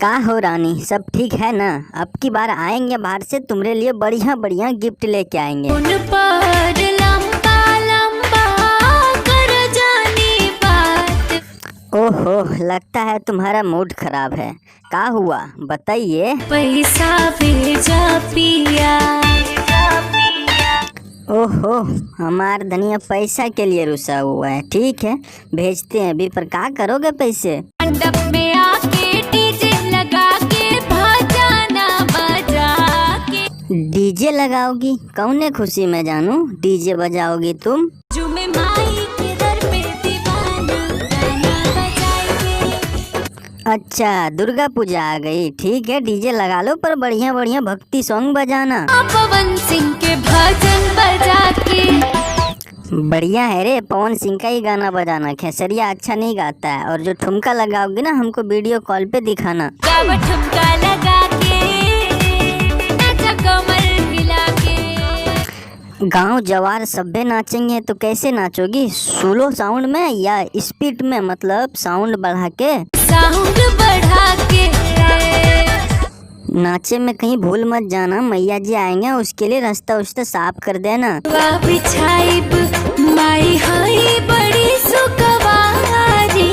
का हो रानी, सब ठीक है ना? अब की बार आएंगे बाहर से, तुम्हारे लिए बढ़िया बढ़िया गिफ्ट लेके आएंगे। उन पर लंबा लंबा कर जानी बात। ओहो, लगता है तुम्हारा मूड खराब है। का हुआ बताइए। पैसा भेजा पिया। ओहो, हमार धनिया पैसा के लिए रुसा हुआ है। ठीक है, भेजते हैं अभी, पर का करोगे पैसे? मंडप में आके डीजे लगा के भजाना बजा के। डीजे लगाओगी? कौने खुशी में जानू डीजे बजाओगी तुम? झूमे माई के दर पे दीवाना गाना बजाएंगे। अच्छा, दुर्गा पूजा आ गई। ठीक है, डीजे लगा लो, पर बढ़िया बढ़िया भक्ति सॉन्ग बजाना। पवन सिंह के भजन बजा के। बढ़िया है रे, पवन सिंह का ही गाना बजाना। खेसरिया अच्छा नहीं गाता है। और जो ठुमका लगाओगी ना, हमको वीडियो कॉल पे दिखाना। ठुमका लगा के नाचा कमर हिला के। गांव जवार सभ्य नाचेंगे तो कैसे नाचोगी? स्लो साउंड में या स्पीड में, मतलब साउंड बढ़ा के? साउंड बढ़ा के। नाचे में कहीं भूल मत जाना, मैया जी आएंगे, उसके लिए रास्ता उस्ता साफ कर देना। बिछाइब माई हाई बड़ी सुकवारी।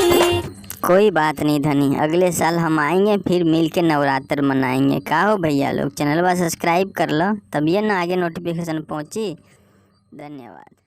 कोई बात नहीं धनी, अगले साल हम आएंगे, फिर मिल के नवरात्र मनाएंगे। का हो भैया लोग, चैनल सब्सक्राइब कर लो, तभी ना आगे नोटिफिकेशन पहुंची। धन्यवाद।